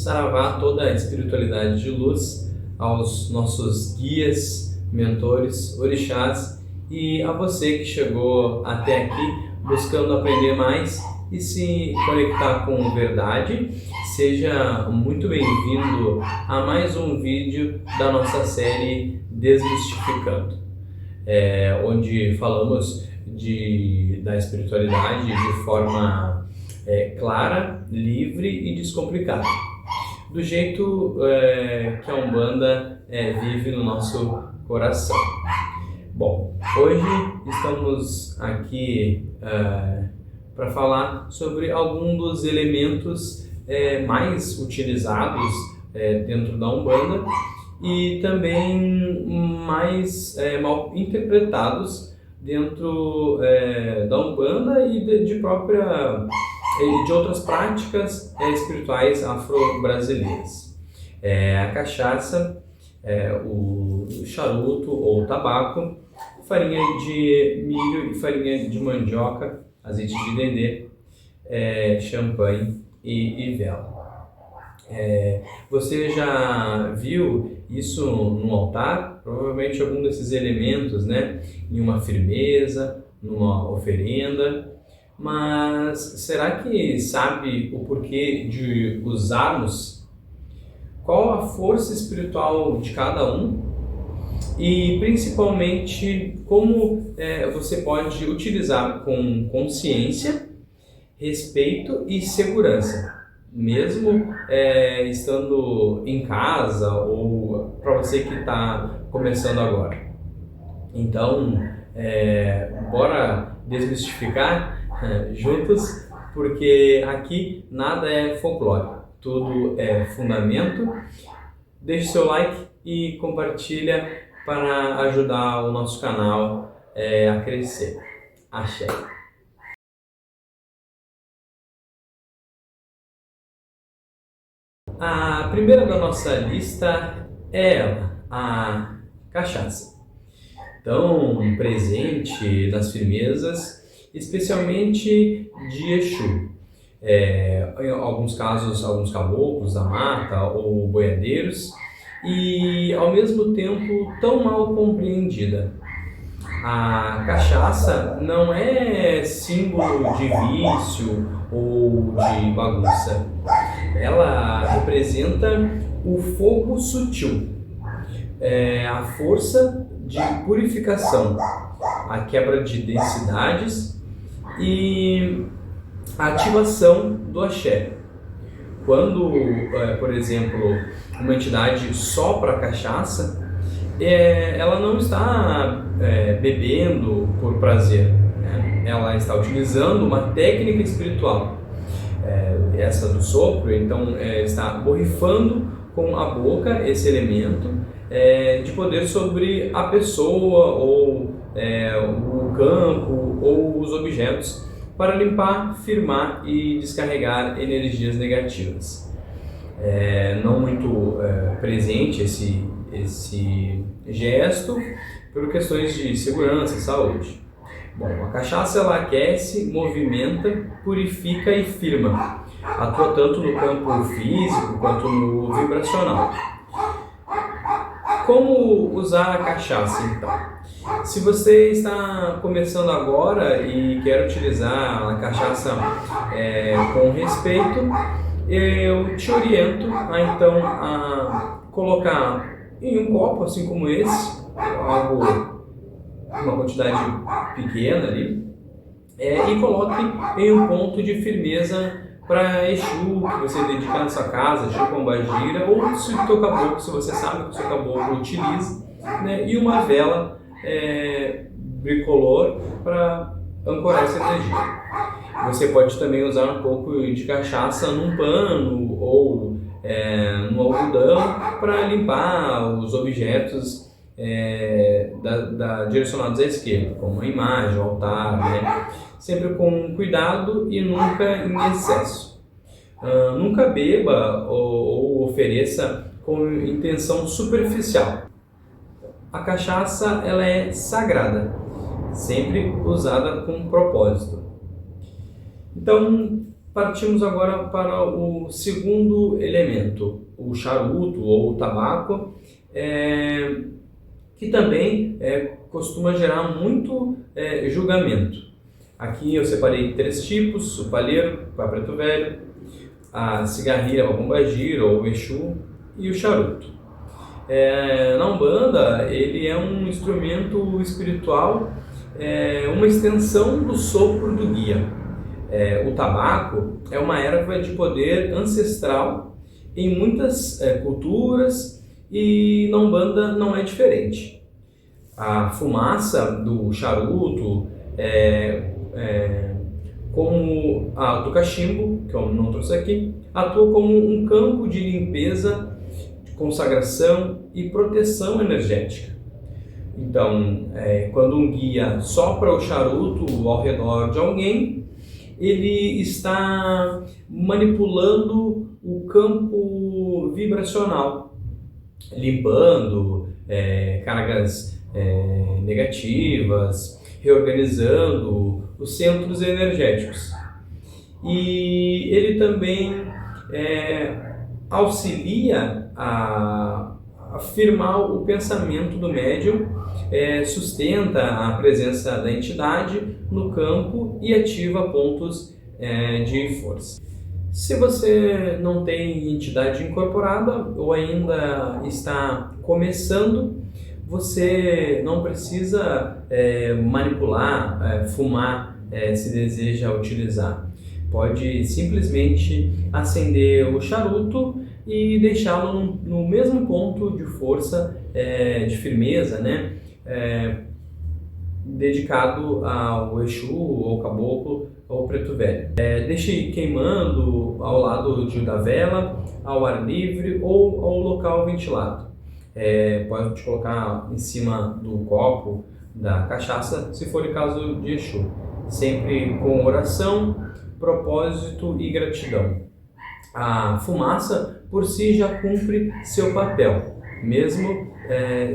Saravá, toda a espiritualidade de luz, aos nossos guias, mentores, orixás e a você que chegou até aqui buscando aprender mais e se conectar com verdade. Seja muito bem-vindo a mais um vídeo da nossa série Desmistificando, onde falamos da espiritualidade de forma clara, livre e descomplicada, do jeito que a Umbanda vive no nosso coração. Bom, hoje estamos aqui para falar sobre algum dos elementos mais utilizados dentro da Umbanda e também mais mal interpretados dentro da Umbanda e de outras práticas espirituais afro-brasileiras. A cachaça, o charuto ou tabaco, farinha de milho e farinha de mandioca, azeite de dendê, champanhe e vela. Você já viu isso no altar? Provavelmente algum desses elementos, em uma firmeza, numa oferenda. Mas será que sabe o porquê de usarmos? Qual a força espiritual de cada um? E principalmente como você pode utilizar com consciência, respeito e segurança, mesmo estando em casa ou para você que está começando agora. Então, bora desmistificar juntos, porque aqui nada é folclore, tudo é fundamento. Deixe seu like e compartilha para ajudar o nosso canal a crescer. Axé. A primeira da nossa lista é ela, a cachaça. Tão presente nas firmezas, especialmente de Exu. Em alguns casos, alguns caboclos da mata ou boiadeiros, e ao mesmo tempo tão mal compreendida. A cachaça não é símbolo de vício ou de bagunça. Ela representa o fogo sutil, a força de purificação, a quebra de densidades e a ativação do axé. Quando, por exemplo, uma entidade sopra a cachaça, ela não está bebendo por prazer, ela está utilizando uma técnica espiritual, essa do sopro. Então está borrifando com a boca esse elemento de poder sobre a pessoa ou o campo ou os objetos, para limpar, firmar e descarregar energias negativas. Não muito presente esse gesto por questões de segurança e saúde. Bom, a cachaça ela aquece, movimenta, purifica e firma. Atua tanto no campo físico quanto no vibracional. Como usar a cachaça, então? Se você está começando agora e quer utilizar a cachaça com respeito, eu te oriento a colocar em um copo, assim como esse, uma quantidade pequena ali, e coloque em um ponto de firmeza para Exu que você dedica na sua casa, Exu Pombagira, ou se o teu caboclo, se você sabe que o seu caboclo utiliza, e uma vela bicolor para ancorar essa energia. Você pode também usar um pouco de cachaça num pano ou no algodão para limpar os objetos direcionados à esquerda, como a imagem, o altar, sempre com cuidado e nunca em excesso. Nunca beba ou ofereça com intenção superficial. A cachaça ela é sagrada, sempre usada com propósito. Então, Partimos agora para o segundo elemento, o charuto ou o tabaco, que também costuma gerar muito julgamento. Aqui eu separei 3 tipos: o palheiro, para preto velho, a cigarrilha, para pombagira ou Exu, e o charuto. Na Umbanda, ele é um instrumento espiritual, uma extensão do sopro do guia. O tabaco é uma erva de poder ancestral em muitas culturas, e na Umbanda não é diferente. A fumaça do charuto, como a do cachimbo, que eu não trouxe aqui, atua como um campo de limpeza, de consagração e proteção energética. Então, quando um guia sopra o charuto ao redor de alguém, ele está manipulando o campo vibracional, limpando cargas negativas, reorganizando os centros energéticos. E ele também auxilia a afirmar o pensamento do médium, sustenta a presença da entidade no campo e ativa pontos de força. Se você não tem entidade incorporada ou ainda está começando, você não precisa manipular, fumar, se deseja utilizar. Pode simplesmente acender o charuto e deixá-lo no mesmo ponto de força, de firmeza, né? Dedicado ao Exu, ou Caboclo, ou Preto Velho. Deixe queimando ao lado da vela, ao ar livre ou ao local ventilado. Pode colocar em cima do copo da cachaça, se for em caso de Exu. Sempre com oração, propósito e gratidão. A fumaça por si já cumpre seu papel, mesmo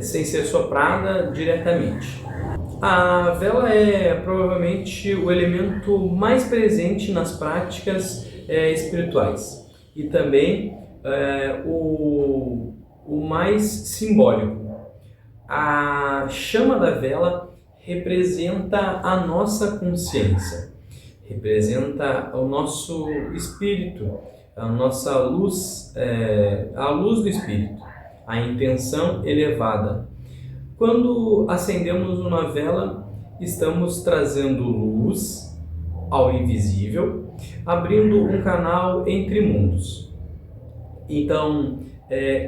sem ser soprada diretamente. A vela é provavelmente o elemento mais presente nas práticas espirituais e também o mais simbólico. A chama da vela representa a nossa consciência, representa o nosso espírito, a nossa luz, a luz do espírito, a intenção elevada. Quando acendemos uma vela, estamos trazendo luz ao invisível, abrindo um canal entre mundos. Então,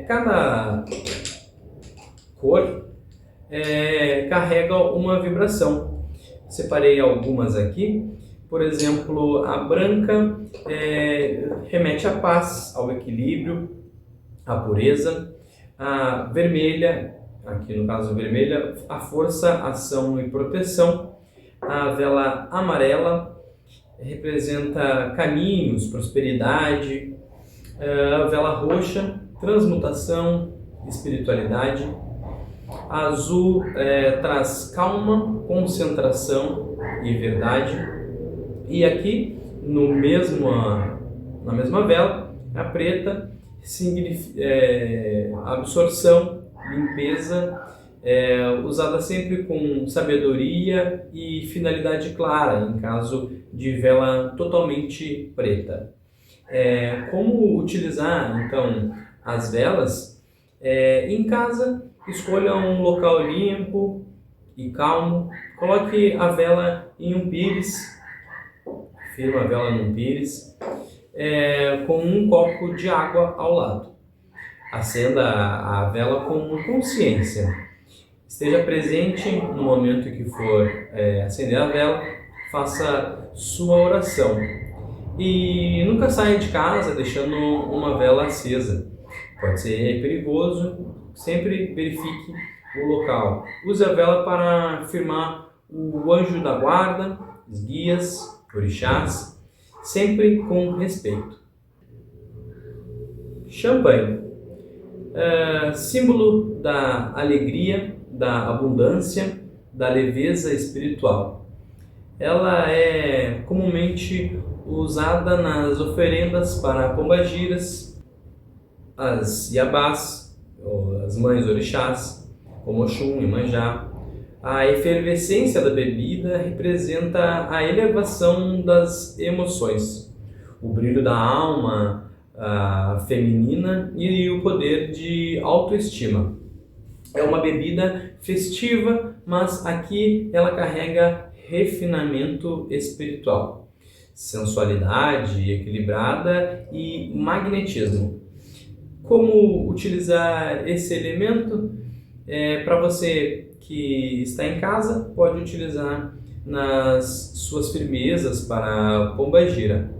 cada cor carrega uma vibração. Separei algumas aqui. Por exemplo, a branca remete à paz, ao equilíbrio, à pureza. A vermelha, aqui no caso vermelha, a força, ação e proteção. A vela amarela representa caminhos, prosperidade. A vela roxa, transmutação, espiritualidade. A azul traz calma, concentração e verdade. E aqui, na mesma vela, a preta significa absorção, limpeza, usada sempre com sabedoria e finalidade clara, em caso de vela totalmente preta. Como utilizar, então, as velas? Em casa, escolha um local limpo e calmo, coloque a vela em um pires, firma a vela num pires, com um copo de água ao lado. Acenda a vela com consciência. Esteja presente no momento que for acender a vela, faça sua oração. E nunca saia de casa deixando uma vela acesa. Pode ser perigoso, sempre verifique o local. Use a vela para firmar o anjo da guarda, os guias, orixás, sempre com respeito. Champanhe, símbolo da alegria, da abundância, da leveza espiritual. Ela é comumente usada nas oferendas para pombagiras, as iabás, ou as mães orixás, como Oxum e Manjá. A efervescência da bebida representa a elevação das emoções, o brilho da alma feminina e o poder de autoestima. É uma bebida festiva, mas aqui ela carrega refinamento espiritual, sensualidade equilibrada e magnetismo. Como utilizar esse elemento? Para você que está em casa, pode utilizar nas suas firmezas para pombagira.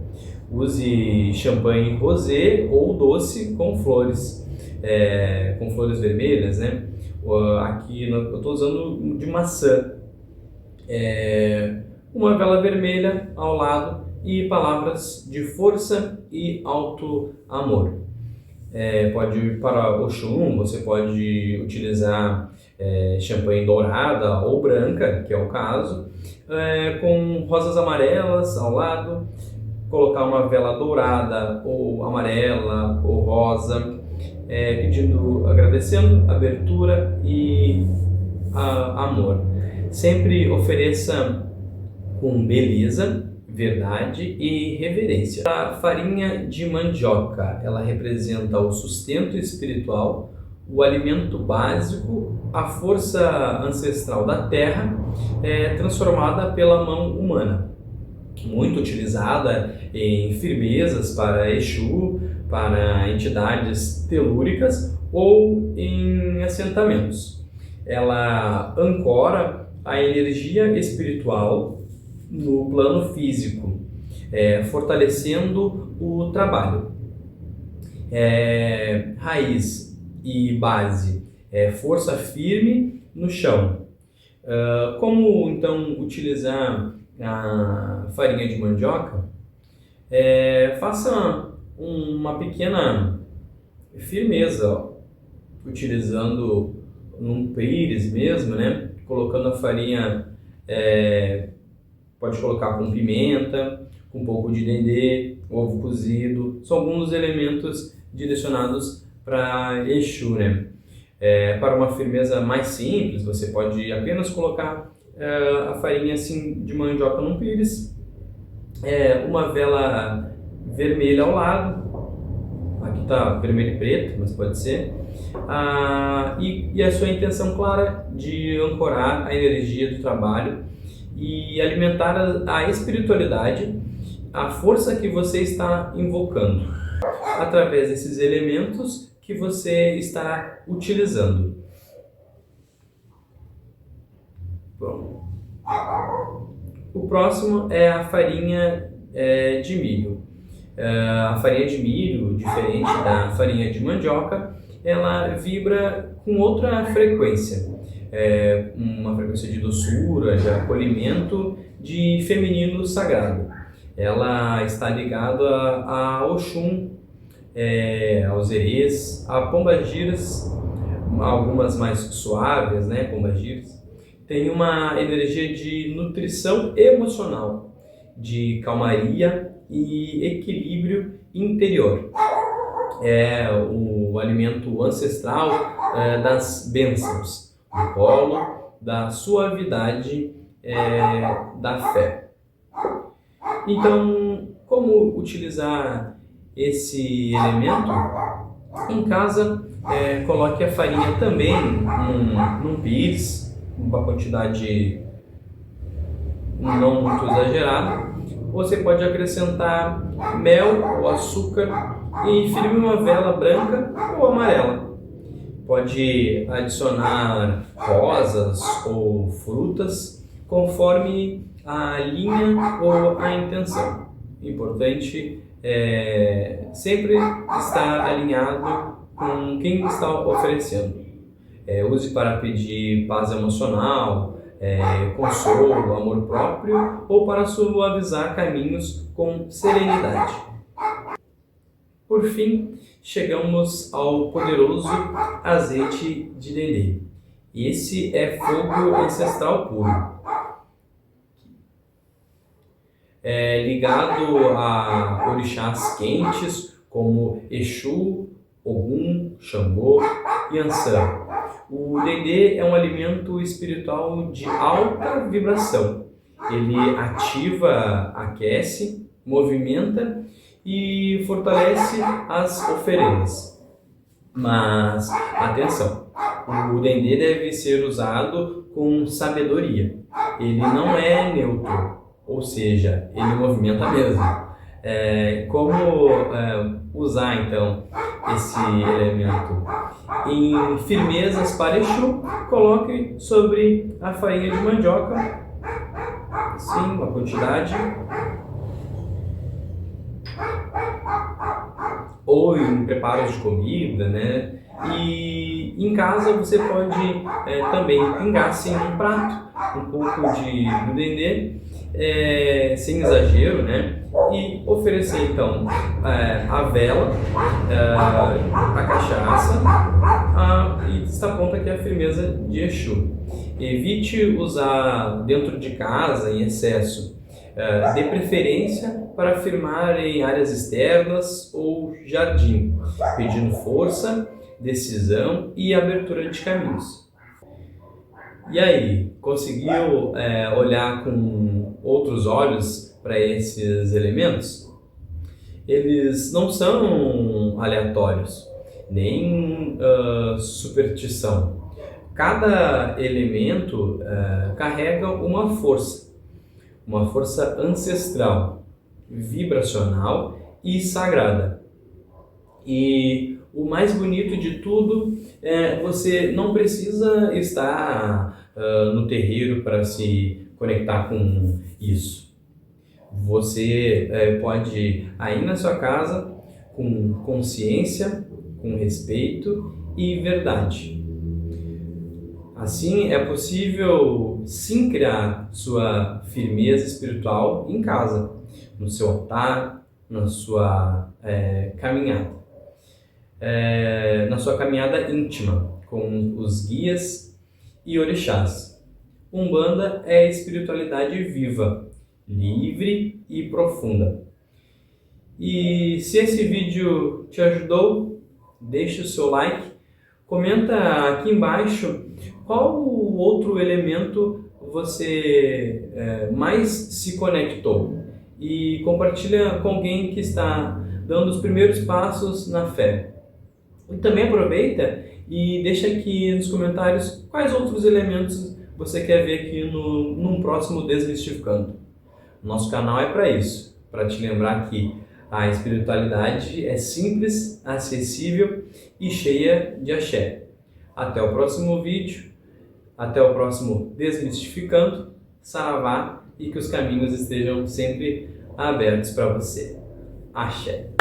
Use champanhe rosé ou doce com flores vermelhas, né? Aqui eu estou usando de maçã. Uma vela vermelha ao lado e palavras de força e alto amor. Para Oxum, você pode utilizar champanhe dourada ou branca, que é o caso, com rosas amarelas ao lado, colocar uma vela dourada ou amarela ou rosa, agradecendo abertura e amor. Sempre ofereça com beleza, verdade e reverência. A farinha de mandioca, ela representa o sustento espiritual, o alimento básico, a força ancestral da terra, transformada pela mão humana. Muito utilizada em firmezas para Exu, para entidades telúricas ou em assentamentos. Ela ancora a energia espiritual no plano físico, fortalecendo o trabalho. Raiz e base, força firme no chão. Como então utilizar a farinha de mandioca? Faça uma pequena firmeza, utilizando num pires mesmo, né? Colocando a farinha, pode colocar com pimenta, com um pouco de dendê, ovo cozido. São alguns elementos direcionados para Exu, né? Para uma firmeza mais simples, você pode apenas colocar a farinha assim de mandioca num pires, uma vela vermelha ao lado, aqui está vermelho e preto, mas pode ser, e a sua intenção clara de ancorar a energia do trabalho e alimentar a espiritualidade, a força que você está invocando, através desses elementos que você está utilizando. Bom, o próximo é a farinha de milho. A farinha de milho, diferente da farinha de mandioca, ela vibra com outra frequência, uma frequência de doçura, de acolhimento, de feminino sagrado. Ela está ligada a Oxum, aos erês, a pombagiras, algumas mais suaves, né, pombagiras. Tem uma energia de nutrição emocional, de calmaria e equilíbrio interior. É o alimento ancestral das bênçãos, do polo, da suavidade, da fé. Então, como utilizar esse elemento? Em casa, coloque a farinha também num pires, uma quantidade não muito exagerada. Você pode acrescentar mel ou açúcar e firme uma vela branca ou amarela. Pode adicionar rosas ou frutas conforme a linha ou a intenção. Importante sempre estar alinhado com quem está oferecendo. Use para pedir paz emocional, consolo, amor próprio, ou para suavizar caminhos com serenidade. Por fim, chegamos ao poderoso azeite de dendê. Esse é fogo ancestral puro. ligado a orixás quentes como Exu, Ogum, Xangô e Iansã. O dendê é um alimento espiritual de alta vibração. Ele ativa, aquece, movimenta e fortalece as oferendas. Mas, atenção, o dendê deve ser usado com sabedoria. Ele não é neutro, ou seja, ele movimenta mesmo. Como usar então esse elemento? Em firmezas para Exu, coloque sobre a farinha de mandioca, sim, uma quantidade, ou em preparos de comida, né? E em casa você pode também pingar assim um prato, um pouco do dendê, sem exagero, né? E oferecer então a vela, a cachaça e está pronta aqui a firmeza de Exu. Evite usar dentro de casa em excesso. Dê preferência para firmar em áreas externas ou jardim, pedindo força, decisão e abertura de caminhos. E aí, conseguiu olhar com outros olhos para esses elementos? Eles não são aleatórios, nem superstição. Cada elemento carrega uma força ancestral, vibracional e sagrada. E o mais bonito de tudo você não precisa estar no terreiro para se conectar com isso. Você pode ir aí na sua casa com consciência, com respeito e verdade. Assim é possível sim criar sua firmeza espiritual em casa, no seu altar, na sua caminhada. Na sua caminhada íntima com os guias e orixás. Umbanda é espiritualidade viva, livre e profunda. E se esse vídeo te ajudou, deixe o seu like, comenta aqui embaixo qual outro elemento você mais se conectou e compartilha com alguém que está dando os primeiros passos na fé. E também aproveita e deixa aqui nos comentários quais outros elementos você quer ver aqui num próximo Desmistificando. Nosso canal é para isso, para te lembrar que a espiritualidade é simples, acessível e cheia de axé. Até o próximo vídeo, até o próximo Desmistificando, saravá, e que os caminhos estejam sempre abertos para você. Axé.